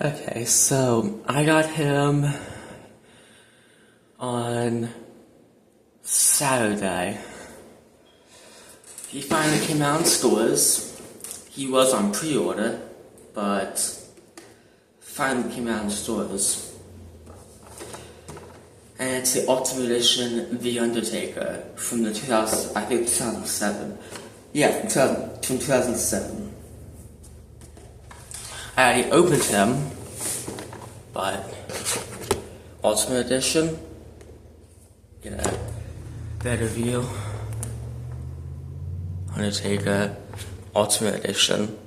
Okay, so I got him on Saturday. He finally came out in stores. He was on pre-order, but finally came out in stores. And it's the Ultimate Edition, The Undertaker, from the 2007. Yeah, from 2007. I already opened him, but Ultimate Edition, get a better view. Undertaker, Ultimate Edition.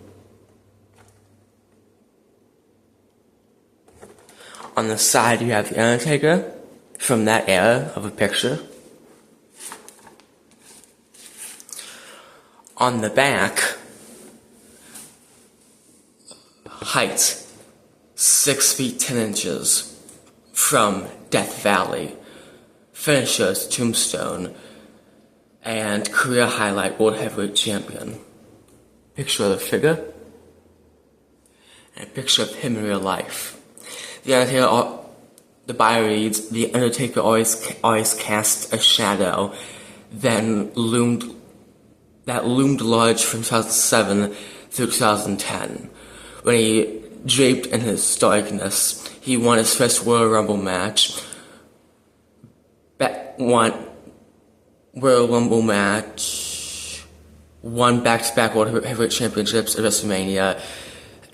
On the side you have the Undertaker from that era of a picture. On the back, height 6 feet 10 inches from Death Valley, finisher's tombstone, and career highlight World Heavyweight Champion. Picture of the figure, and a picture of him in real life. The Undertaker, the bio reads, "The Undertaker always cast a shadow that loomed large from 2007 through 2010. When he draped in his stoicness, he won his first Royal Rumble match, won back-to-back World Heavyweight Championships at WrestleMania,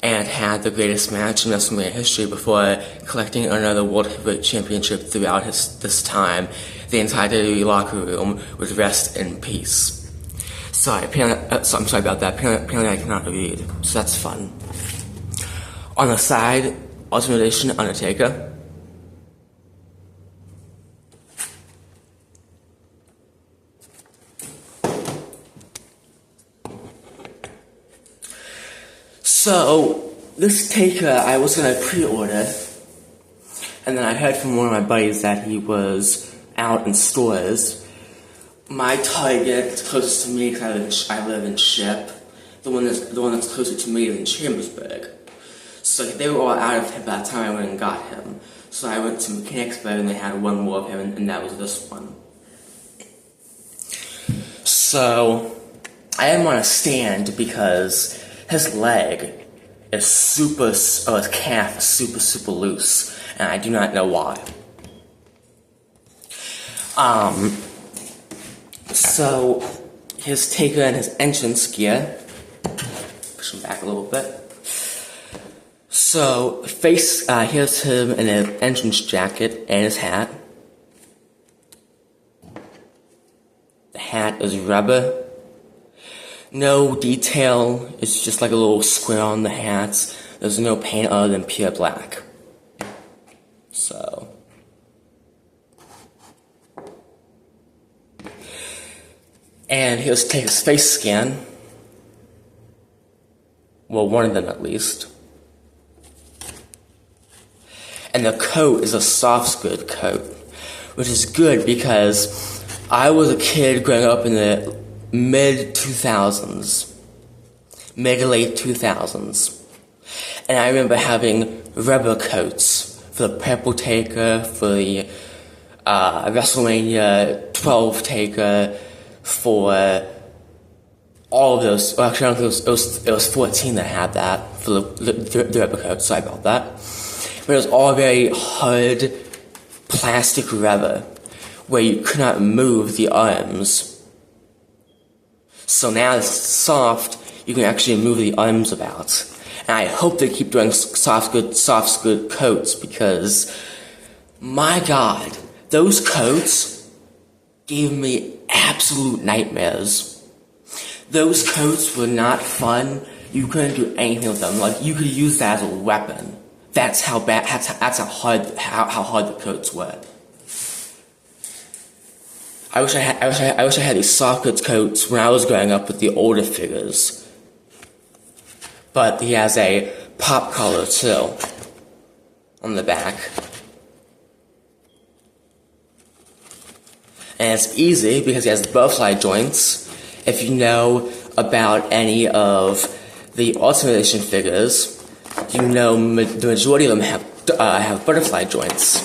and had the greatest match in WrestleMania history before collecting another World Heavyweight Championship throughout this time. The entire WWE locker room would rest in peace." Sorry, I'm sorry about that. Apparently I cannot read, so that's fun. On the side, Ultimate Edition Undertaker. So, this Taker I was gonna pre-order, and then I heard from one of my buddies that he was out in stores. My Target closest to me, because I live in Ship, the one that's closer to me is in Chambersburg. So they were all out of him by the time I went and got him. So I went to Mechanicsburg and they had one more of him, and that was this one. So I am on a stand because his leg is his calf is super loose, and I do not know why. So his Taker and his entrance gear. Push him back a little bit. So here's him in an entrance jacket and his hat. The hat is rubber. No detail, it's just like a little square on the hat. There's no paint other than pure black. So. And here's Taker's face scan. Well, one of them at least. And the coat is a soft good coat, which is good because I was a kid growing up in the mid to late 2000s. And I remember having rubber coats for the Purple Taker, for the WrestleMania 12 Taker, for all of those. Well, actually, I don't think it was 14 that had that, for the rubber coat, sorry about that. But it was all very hard plastic rubber, where you could not move the arms. So now it's soft, you can actually move the arms about. And I hope they keep doing soft good coats, because, my God, those coats gave me absolute nightmares. Those coats were not fun. You couldn't do anything with them. Like, you could use that as a weapon. That's how bad. That's how hard the coats were. I wish I had these soft goods coats when I was growing up with the older figures. But he has a pop collar too on the back. And it's easy because he has butterfly joints. If you know about any of the Ultimate Edition figures, the majority of them have butterfly joints.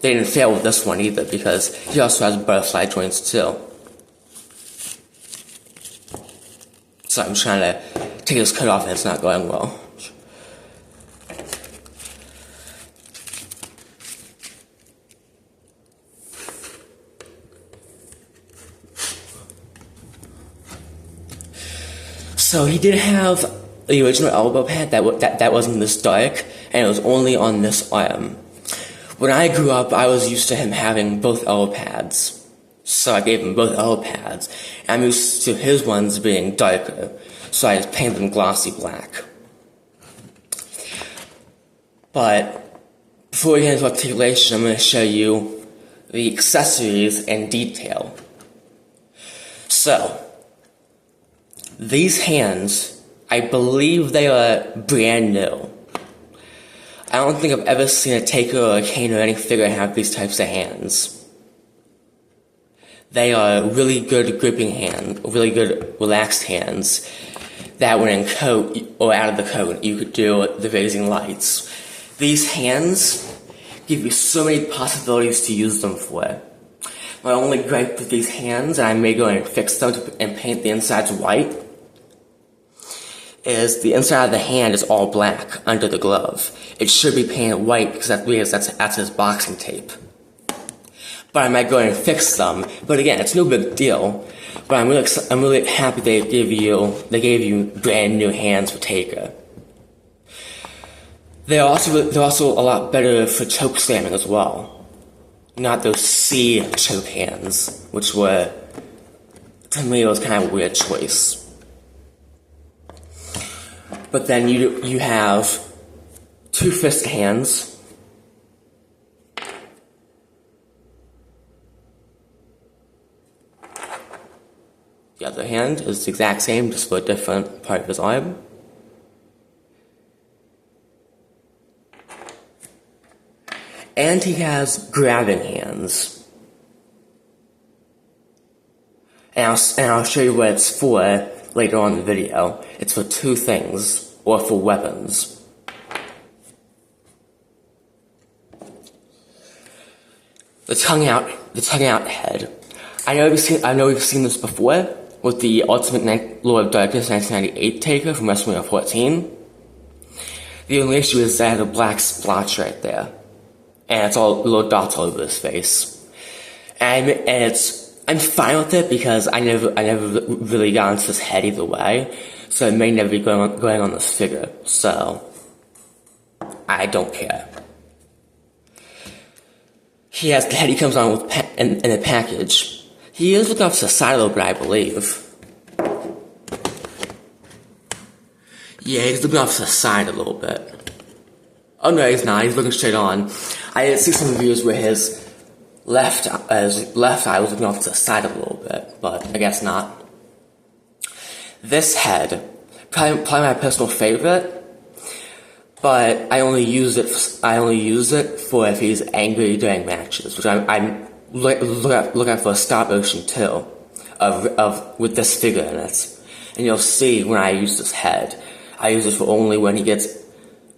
They didn't fail with this one either because he also has butterfly joints too. So I'm trying to take this cut off and it's not going well. So he did have the original elbow pad that wasn't this dark, and it was only on this arm. When I grew up, I was used to him having both elbow pads, so I gave him both elbow pads. I'm used to his ones being darker, so I just painted them glossy black. But before we get into articulation, I'm going to show you the accessories in detail. So, these hands, I believe they are brand new. I don't think I've ever seen a taker or a cane or any figure have these types of hands. They are really good gripping hands, really good relaxed hands, that when in coat or out of the coat, you could do the raising lights. These hands give you so many possibilities to use them for. My only gripe with these hands, and I may go and fix them and paint the insides white, is the inside of the hand is all black under the glove. It should be painted white because that's his boxing tape. But I might go and fix them. But again, it's no big deal. But I'm really happy they gave you brand new hands for Taker. They're also a lot better for choke slamming as well. Not those C choke hands, which were, to me, it was kind of a weird choice. But then you have two fist hands. The other hand is the exact same, just for a different part of his arm. And he has grabbing hands. And I'll show you what it's for later on in the video. It's for two things, or for weapons. The tongue out head. I know we've seen this before with the Ultimate Lord of Darkness 1998 Taker from WrestleMania 14. The only issue is that I have a black splotch right there, and it's all little dots all over his face. I'm fine with it because I never really got into his head either way, so it may never be going on this figure. So I don't care. He has the head he comes on with in a package. He is looking off to the side a little bit, I believe. Yeah, he's looking off to the side a little bit. Oh no, he's not. He's looking straight on. I did see some reviews where his left eye was looking off to the side a little bit, but I guess not. This head, probably my personal favorite, but I only use it for if he's angry during matches, which I'm looking for a stop motion too, with this figure in it. And you'll see when I use this head, I use it for only when he gets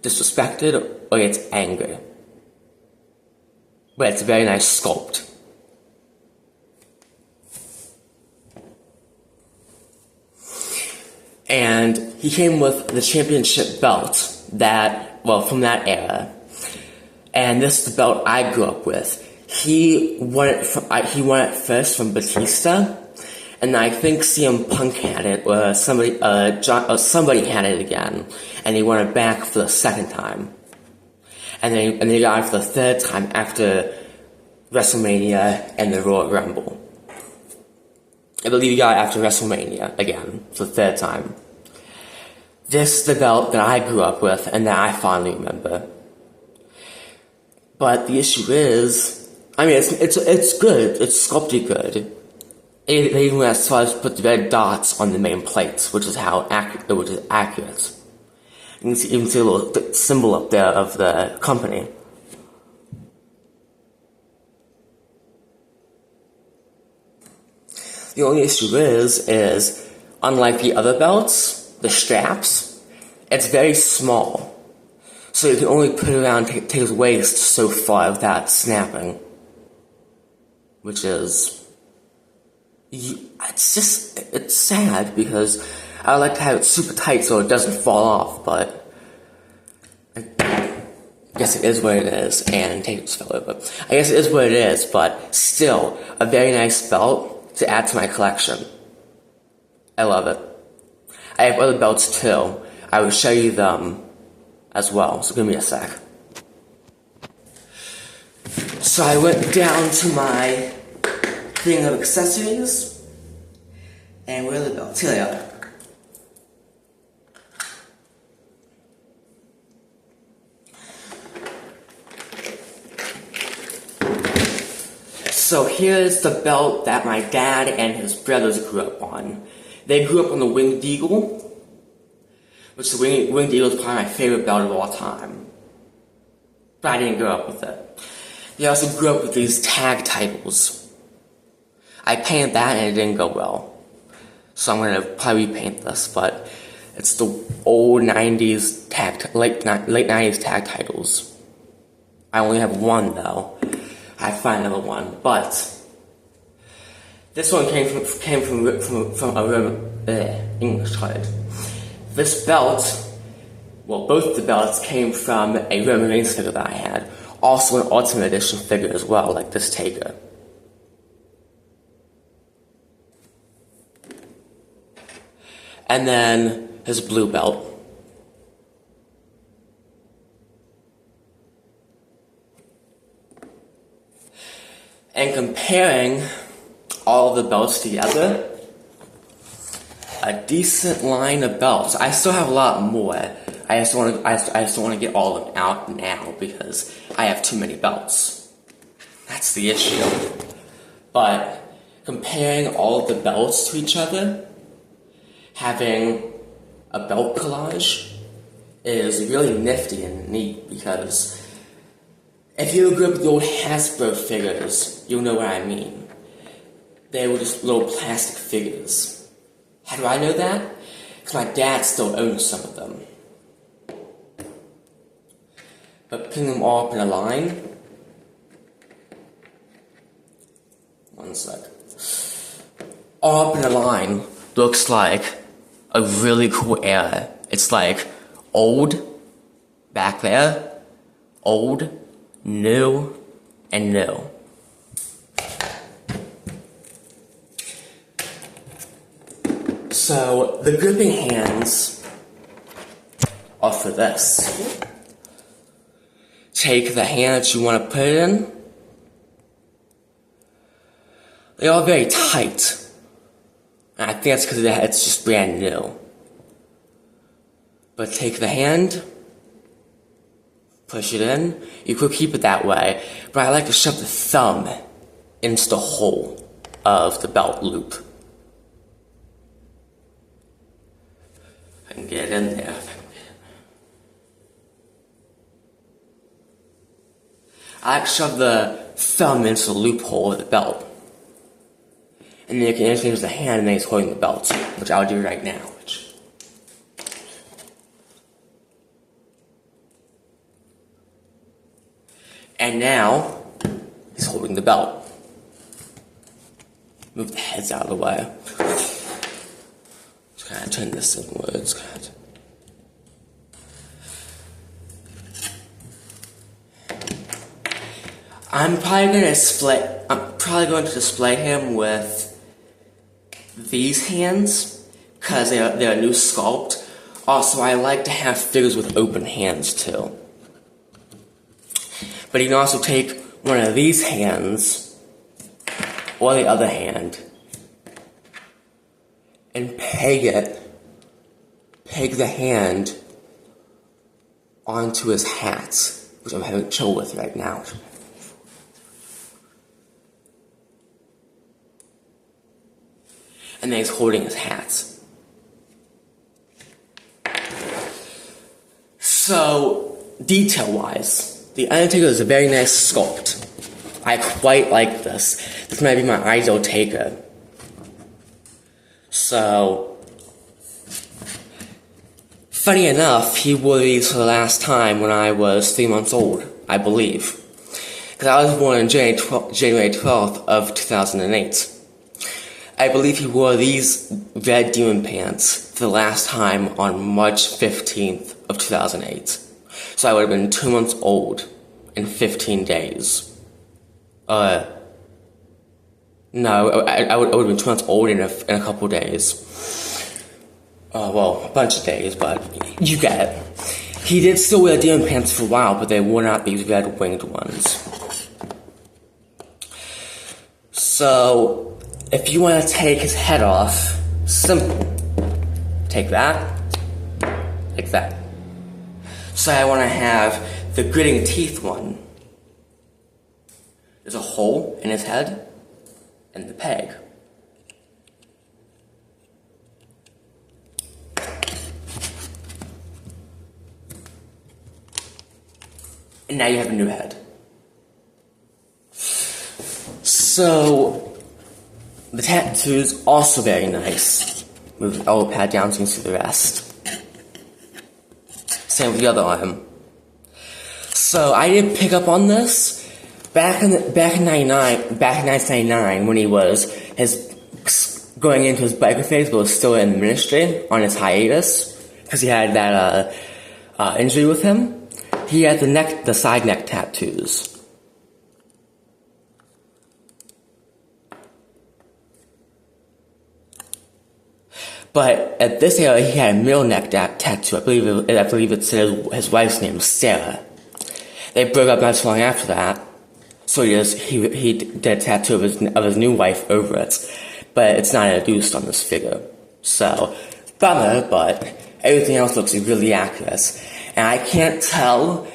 disrespected or gets angry. But it's a very nice sculpt. And he came with the championship belt from that era. And this is the belt I grew up with. He won it first from Batista, and I think CM Punk had it, or somebody had it again, and he won it back for the second time. And then he got it for the third time after WrestleMania and the Royal Rumble. I believe he got it after WrestleMania again for the third time. This is the belt that I grew up with and that I fondly remember. But the issue is, I mean, it's good. It's sculpted good. They even went as far as put the red dots on the main plates, which is accurate. You can see a little symbol up there of the company. The only issue is unlike the other belts, the straps, It's very small, so you can only put it around Taker's waist so far without snapping. Which is... it's sad because I would like to have it super tight so it doesn't fall off, but I guess it is what it is, and Taker's fell over. I guess it is what it is, but still, a very nice belt to add to my collection. I love it. I have other belts too. I will show you them as well, so give me a sec. So I went down to my thing of accessories, and where are the belts? Here they are. So here's the belt that my dad and his brothers grew up on. They grew up on the Winged Eagle, which the Winged Eagle is probably my favorite belt of all time. But I didn't grow up with it. They also grew up with these tag titles. I painted that and it didn't go well. So I'm gonna probably repaint this, but it's the old 90s late 90s tag titles. I only have one though. I find another one, but this one came from a English card. This belt, well, both the belts came from a Roman Reigns figure that I had, also an Ultimate Edition figure as well, like this Taker. And then his blue belt. And comparing all of the belts together, a decent line of belts. I still have a lot more. I just don't want to get all of them out now because I have too many belts. That's the issue. But comparing all of the belts to each other, having a belt collage is really nifty and neat because if you grew up with the old Hasbro figures, you'll know what I mean. They were just little plastic figures. How do I know that? Because my dad still owns some of them. But putting them all up in a line... One sec. All up in a line looks like a really cool era. It's like old, back there, old, new, and new. So, the gripping hands are for this. Take the hand that you want to put it in. They're all very tight. And I think that's because it's just brand new. But take the hand, push it in. You could keep it that way, but I like to shove the thumb into the hole of the belt loop. I can get it in there. I like to shove the thumb into the loophole of the belt. And then you can interchange the hand and then he's holding the belt, which I'll do right now. And now, he's holding the belt. Move the heads out of the way. Just kind of turn this inwards, kind of. I'm probably going to display him with these hands, because they're a new sculpt. Also, I like to have figures with open hands, too. But you can also take one of these hands, or the other hand, and peg the hand onto his hat, which I'm having trouble with right now. And then he's holding his hat. So, detail-wise, the Undertaker is a very nice sculpt. I quite like this. This might be my ideal Taker. So, Funny enough, he wore these for the last time when I was 3 months old, I believe. Because I was born on January 12th of 2008. I believe he wore these red demon pants for the last time on March 15th of 2008. So I would have been 2 months old in 15 days. No, I would have been 2 months old in a couple days. Well, a bunch of days, but you get it. He did still wear demon pants for a while, but they were not these red winged ones. So, if you want to take his head off, simple. Take that, like that. So I want to have the gritting teeth one. There's a hole in his head, and the peg. And now you have a new head. So, the tattoo's also very nice. Move the elbow pad down so you can see the rest. Same with the other arm. So, I didn't pick up on this back in 1999 when he was going into his biker phase, but was still in the ministry on his hiatus because he had that injury with him. He had the side neck tattoos. But at this era, he had a middle neck tattoo. I believe it said his wife's name was Sarah. They broke up not too long after that, so he did a tattoo of his new wife over it. But it's not introduced on this figure. So, bummer, but everything else looks really accurate. And I can't tell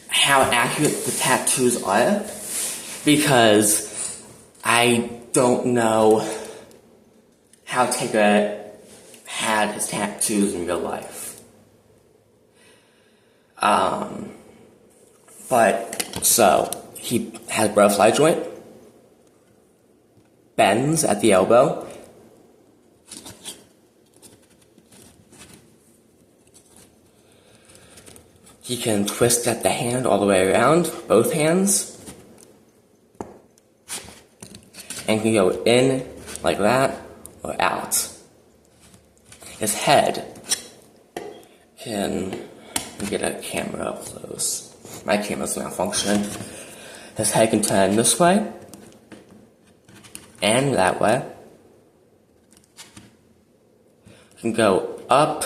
how accurate the tattoos are because I don't know how Taker had his tattoos in real life. So he has butterfly joint, bends at the elbow, he can twist at the hand all the way around, both hands, and can go in like that or out. His head can get a camera up close. My camera's malfunctioning. His head can turn this way and that way. Can go up.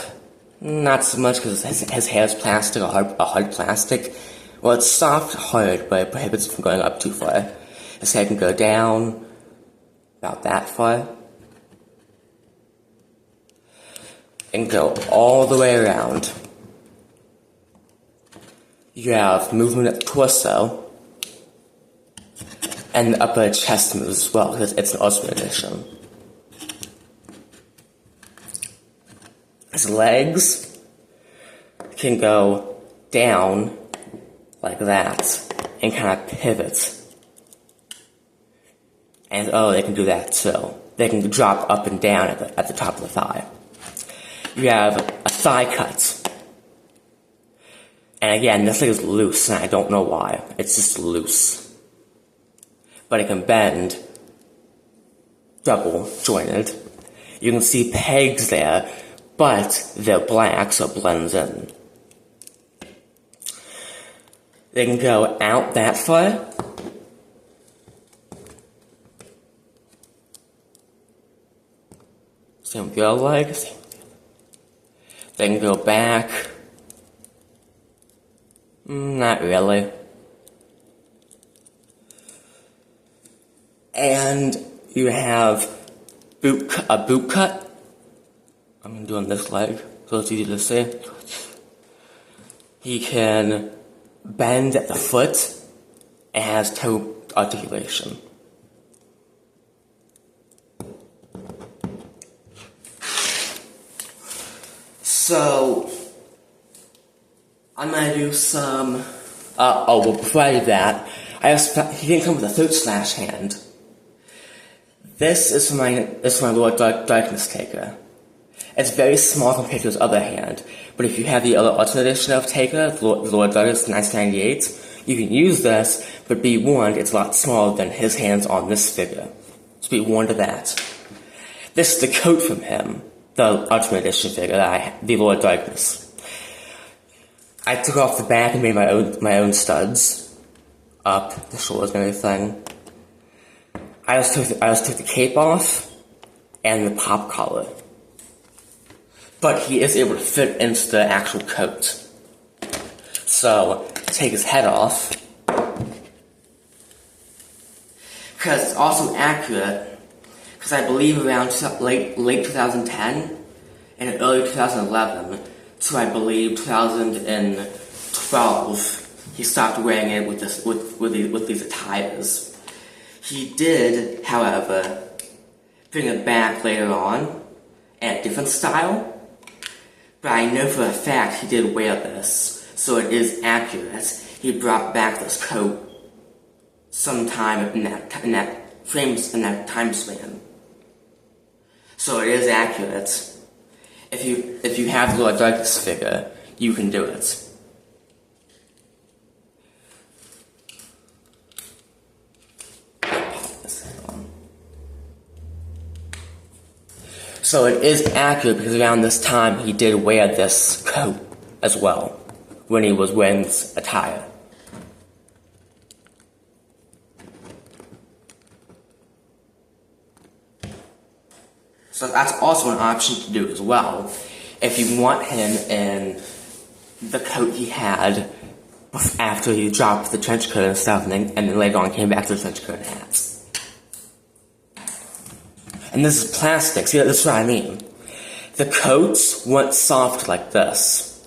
Not so much because his hair is plastic, a hard plastic. Well, it's soft, hard, but it prohibits it from going up too far. His head can go down about that far. And go all the way around. You have movement at the torso. And the upper chest moves as well, because it's an Ultimate Edition. His legs can go down like that and kind of pivot. And they can do that too. They can drop up and down at the top of the thigh. You have a thigh cut. And again, this thing is loose, and I don't know why. It's just loose. But it can bend, double jointed. You can see pegs there, but they're black, so it blends in. They can go out that far. Same with the other legs. They can go back. Not really. And you have a boot cut. I'm doing this leg, so it's easy to see. He can bend at the foot and has toe articulation. So, I'm gonna do some, before I do that, he didn't come with a third slash hand. This is for my Lord Darkness Taker. It's very small compared to his other hand, but if you have the other alternate edition of Taker, the Lord Douglas 1998, you can use this, but be warned, it's a lot smaller than his hands on this figure. So be warned of that. This is the coat from him, the Ultimate Edition figure, the Lord Douglas. I took off the back and made my own studs up the shoulders and everything. I just took the cape off and the pop collar. But he is able to fit into the actual coat. So, take his head off. Because it's also accurate, because I believe around late 2010 and early 2011 to I believe 2012, he stopped wearing it with these attires. He did, however, bring it back later on in a different style. But I know for a fact he did wear this, so it is accurate. He brought back this coat sometime in that time span. So it is accurate. If you have the Lord Douglas figure, you can do it. So it is accurate because around this time he did wear this coat as well when he was wearing this attire. So that's also an option to do as well. If you want him in the coat he had after he dropped the trench coat and stuff, and then later on came back to the trench coat and hats. And this is plastic, see, that's what I mean. The coats weren't soft like this.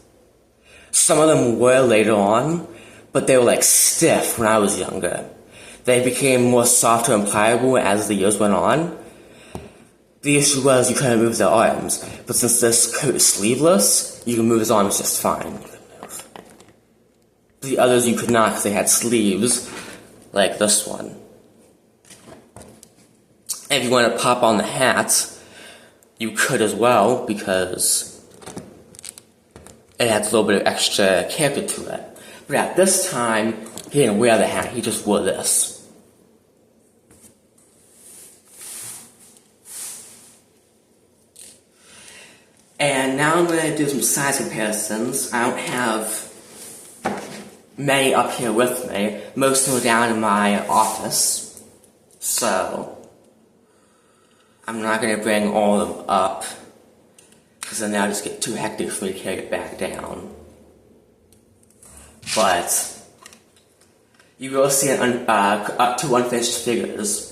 Some of them were later on, but they were like stiff when I was younger. They became more softer and pliable as the years went on. The issue was you couldn't move their arms, but since this coat is sleeveless, you can move his arms just fine. The others you could not because they had sleeves, like this one. If you want to pop on the hat, you could as well, because it adds a little bit of extra character to it. But at this time, he didn't wear the hat, he just wore this. And now I'm going to do some size comparisons. I don't have many up here with me. Most of them are down in my office. So I'm not going to bring all of them up, because then that'll just get too hectic for me to carry it back down. But you will see up to unfinished figures.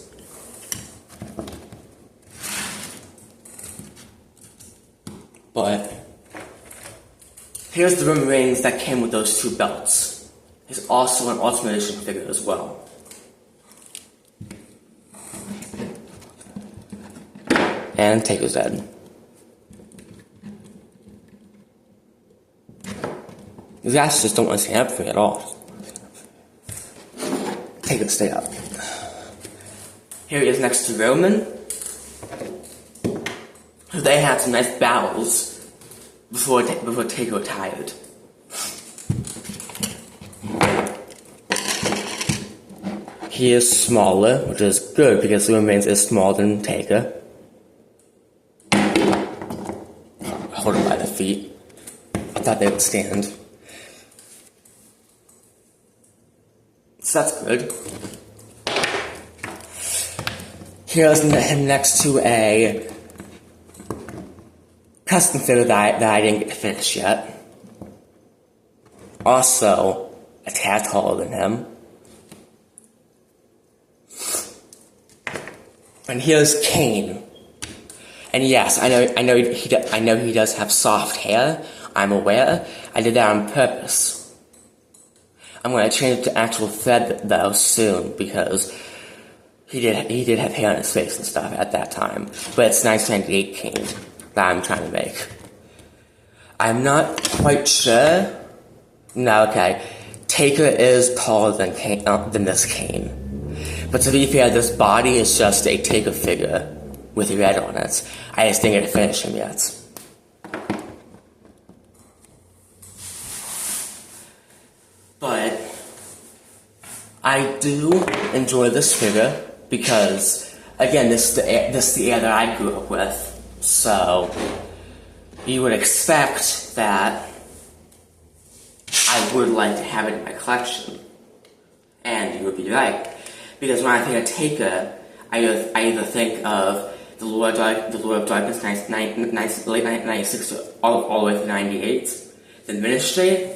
But here's the rim rings that came with those two belts. There's also an Ultimate Edition figure as well. And Taker's dead. These guys just don't want to stand up for me at all. Taker, stay up. Here he is next to Roman. They had some nice battles before Taker retired. He is smaller, which is good because Roman Reigns is smaller than Taker. Hold him by the feet. I thought they would stand. So that's good. Here's him next to a custom figure that I didn't get to finish yet. Also, a tad taller than him. And here's Kane. And yes, I know he does have soft hair. I'm aware. I did that on purpose. I'm going to change it to actual thread though soon, because he did have hair on his face and stuff at that time. But it's 1998 Kane that I'm trying to make. I'm not quite sure. No, okay. Taker is taller than this Kane. But to be fair, this body is just a Taker figure with red on it. I just didn't get to finish him yet. I do enjoy this figure because, again, this is the era that I grew up with. So you would expect that I would like to have it in my collection, and you would be right. Because when I think of Taker, I either think of the Lord of Darkness, late 96 all the way through 98, the Ministry,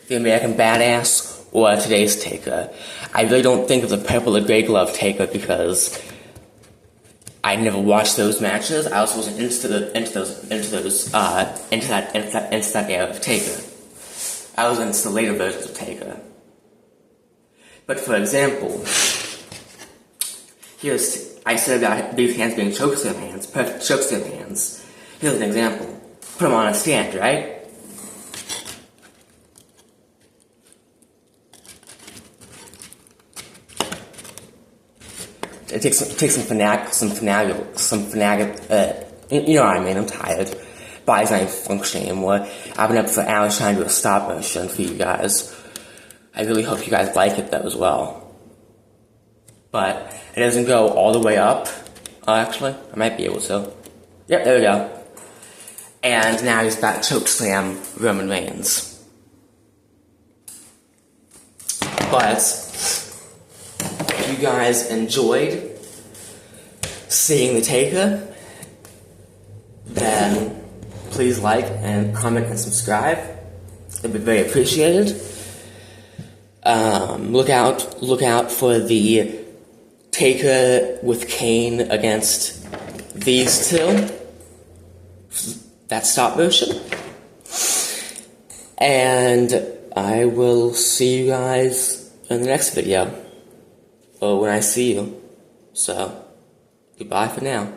the American Badass, or today's Taker. I really don't think of the Purple or Grey Glove Taker because I never watched those matches. I also wasn't into that era of Taker. I was into the later versions of Taker. But for example, I said about these hands being chokeslam hands, perfect chokeslam hands. Here's an example. Put them on a stand, right? It takes some you know what I mean, I'm tired. Body's not even functioning anymore. I've been up for hours trying to do a stop motion for you guys. I really hope you guys like it though as well. But it doesn't go all the way up. Actually, I might be able to. Yep, there we go. And now he's about to chokeslam Roman Reigns. But if you guys enjoyed seeing the Taker, then please like and comment and subscribe. It'd be very appreciated. Look out for the Taker with Kane against these two. That's stop motion. And I will see you guys in the next video. Or when I see you. So, goodbye for now.